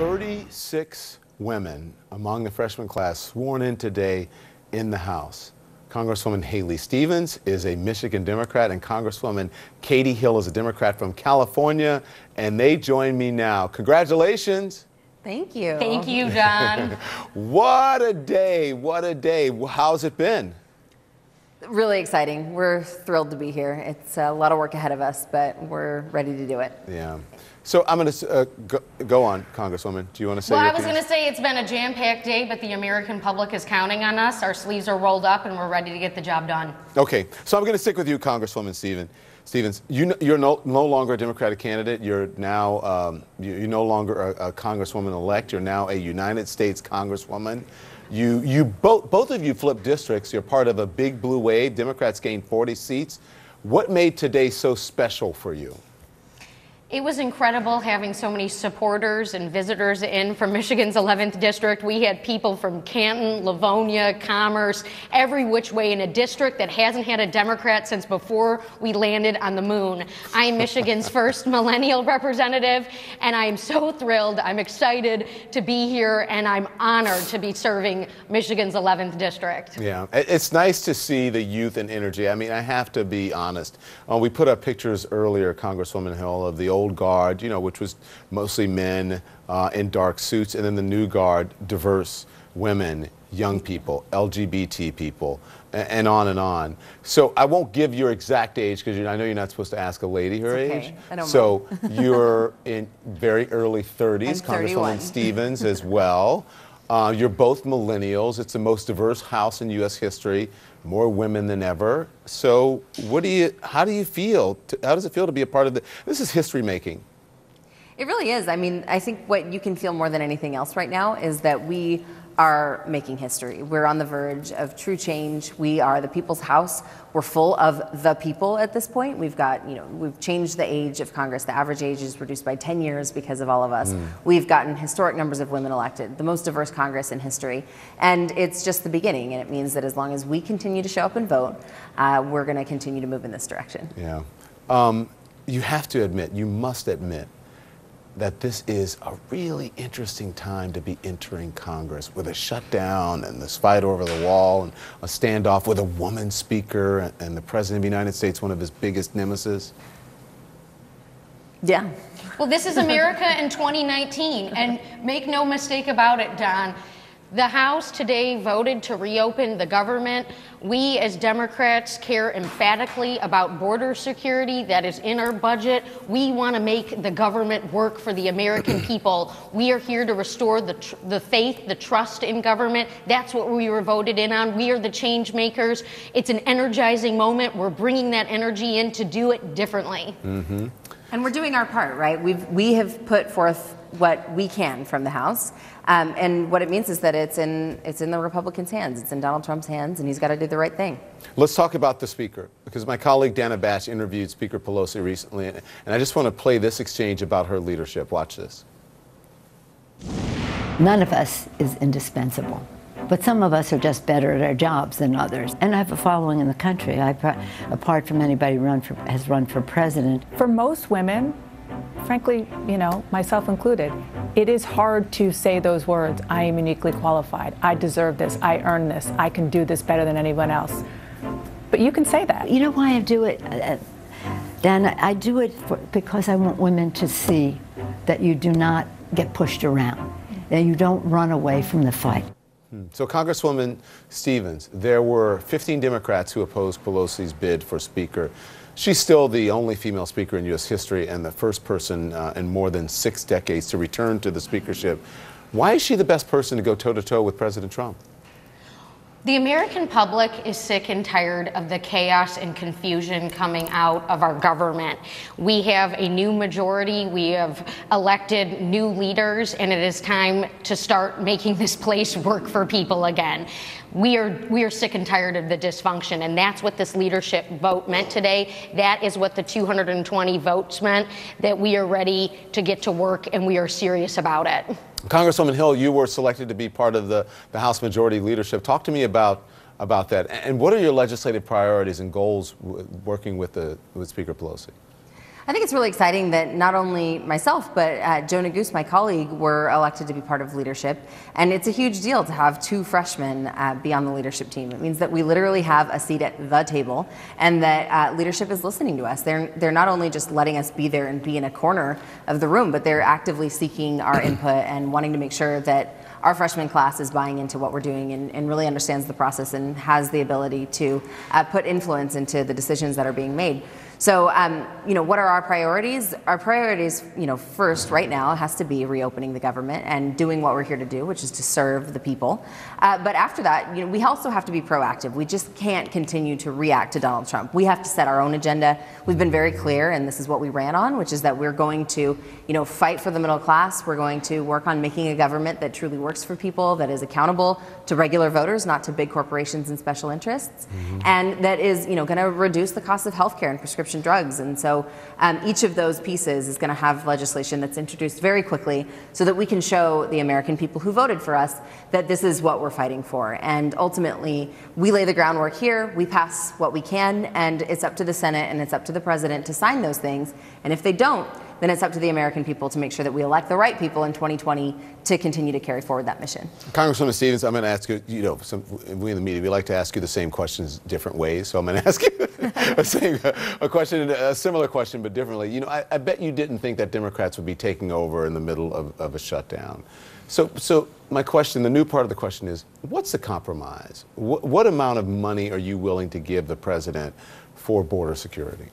36 women among the freshman class sworn in today in the House. Congresswoman Haley Stevens is a Michigan Democrat, and Congresswoman Katie Hill is a Democrat from California, and they join me now. Congratulations. Thank you. Thank you, John. What a day. What a day. How's it been? Really exciting. We're thrilled to be here. It's a lot of work ahead of us, but we're ready to do it. Yeah. So I'm going to go on, Congresswoman. Do you want to say Well, your I was going to say it's been a jam-packed day, but the American public is counting on us. Our sleeves are rolled up, and we're ready to get the job done. Okay. So I'm going to stick with you, Congresswoman Stevens. You're no longer a Democratic candidate. You're now you're no longer a Congresswoman-elect. You're now a United States Congresswoman. Both of you flipped districts. You're part of a big blue wave. Democrats gained 40 seats. What made today so special for you? It was incredible having so many supporters and visitors in from Michigan's 11th district. We had people from Canton, Livonia, Commerce, every which way in a district that hasn't had a Democrat since before we landed on the moon. I am Michigan's first millennial representative, and I am so thrilled. I'm excited to be here, and I'm honored to be serving Michigan's 11th district. Yeah, it's nice to see the youth and energy. I mean, I have to be honest. We put up pictures earlier, Congresswoman Hill, of the old guard, which was mostly men in dark suits, and then the new guard, diverse women, young people, LGBT people, and on and on. So I won't give your exact age because I know you're not supposed to ask a lady her age. I don't so you're in very early 30s, I'm 31. Congresswoman Stevens as well. You're both millennials. It's the most diverse House in U.S. history, more women than ever. So how do you feel? How does it feel to be a part of this is history making? It really is. I mean, I think what you can feel more than anything else right now is that we are making history. We're on the verge of true change. We are the people's house. We're full of the people at this point. We've got, we've changed the age of Congress. The average age is reduced by 10 years because of all of us. We've gotten historic numbers of women elected, the most diverse Congress in history. And it's just the beginning. And it means that as long as we continue to show up and vote, we're going to continue to move in this direction. Yeah. You have to admit, you must admit, that this is a really interesting time to be entering Congress with a shutdown and this fight over the wall and a standoff with a woman speaker and the President of the United States, one of his biggest nemesis. Yeah. Well, this is America in 2019, and make no mistake about it, Don. The House today voted to reopen the government. We as Democrats care emphatically about border security. That is in our budget. We want to make the government work for the American people. We are here to restore the faith, the trust in government. That's what we were voted in on. We are the change makers. It's an energizing moment. We're bringing that energy in to do it differently. Mm-hmm. And we're doing our part, right? We have put forth what we can from the House. And what it means is that it's in the Republicans' hands. It's in Donald Trump's hands, and he's got to do the right thing. Let's talk about the Speaker, because my colleague Dana Bash interviewed Speaker Pelosi recently, and I just want to play this exchange about her leadership. Watch this. None of us is indispensable, but some of us are just better at our jobs than others. And I have a following in the country. Apart from anybody who has run for president. For most women, frankly, myself included, it is hard to say those words. I am uniquely qualified. I deserve this. I earn this. I can do this better than anyone else. But you can say that. You know why I do it, Dan? I do it because I want women to see that you do not get pushed around, that you don't run away from the fight. So, Congresswoman Stevens, there were 15 Democrats who opposed Pelosi's bid for Speaker. She's still the only female Speaker in U.S. history and the first person in more than 6 decades to return to the speakership. Why is she the best person to go toe-to-toe with President Trump? The American public is sick and tired of the chaos and confusion coming out of our government. We have a new majority. We have elected new leaders, and it is time to start making this place work for people again. We are sick and tired of the dysfunction, and that's what this leadership vote meant today. That is what the 220 votes meant, that we are ready to get to work, and we are serious about it. Congresswoman Hill, you were selected to be part of the House Majority leadership. Talk to me about that. And what are your legislative priorities and goals working with Speaker Pelosi? I think it's really exciting that not only myself, but Joe Neguse, my colleague, were elected to be part of leadership. And it's a huge deal to have 2 freshmen be on the leadership team. It means that we literally have a seat at the table and that leadership is listening to us. They're not only just letting us be there and be in a corner of the room, but they're actively seeking our input and wanting to make sure that our freshman class is buying into what we're doing and really understands the process and has the ability to put influence into the decisions that are being made. So, what are our priorities? Our priorities, first, right now, has to be reopening the government and doing what we're here to do, which is to serve the people. But after that, we also have to be proactive. We just can't continue to react to Donald Trump. We have to set our own agenda. We've been very clear, and this is what we ran on, which is that we're going to, fight for the middle class. We're going to work on making a government that truly works for people, that is accountable to regular voters, not to big corporations and special interests, and that is, going to reduce the cost of healthcare and prescription drugs. And so each of those pieces is going to have legislation that's introduced very quickly so that we can show the American people who voted for us that this is what we're fighting for. And ultimately, we lay the groundwork here, we pass what we can, and it's up to the Senate and it's up to the president to sign those things. And if they don't, then it's up to the American people to make sure that we elect the right people in 2020 to continue to carry forward that mission. Congresswoman Stevens, I'm going to ask you, we in the media, we like to ask you the same questions different ways. So I'm going to ask you a similar question, but differently. I bet you didn't think that Democrats would be taking over in the middle of a shutdown. So my question, the new part of the question is, what's the compromise? What amount of money are you willing to give the president for border security?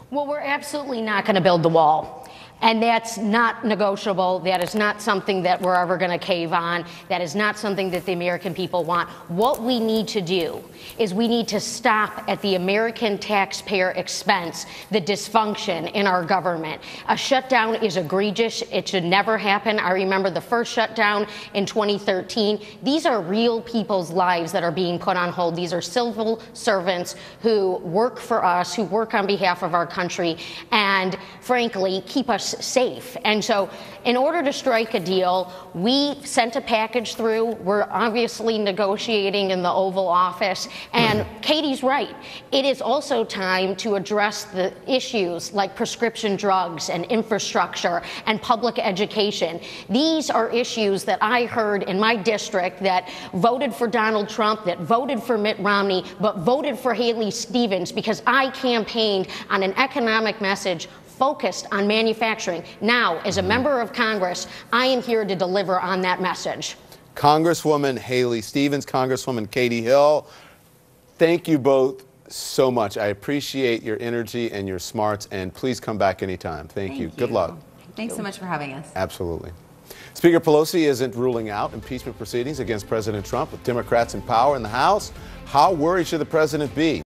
Well, we're absolutely not going to build the wall. And that's not negotiable. That is not something that we're ever going to cave on. That is not something that the American people want. What we need to do is we need to stop at the American taxpayer expense the dysfunction in our government. A shutdown is egregious. It should never happen. I remember the first shutdown in 2013. These are real people's lives that are being put on hold. These are civil servants who work for us, who work on behalf of our country, and frankly, keep us safe. And so in order to strike a deal, we sent a package through. We're obviously negotiating in the Oval Office. And Katie's right. It is also time to address the issues like prescription drugs and infrastructure and public education. These are issues that I heard in my district that voted for Donald Trump, that voted for Mitt Romney, but voted for Haley Stevens because I campaigned on an economic message focused on manufacturing. Now, as a member of Congress, I am here to deliver on that message. Congresswoman Haley Stevens, Congresswoman Katie Hill, thank you both so much. I appreciate your energy and your smarts, and please come back anytime. Thank you. Good luck. Thanks so much for having us. Absolutely. Speaker Pelosi isn't ruling out impeachment proceedings against President Trump with Democrats in power in the House. How worried should the president be?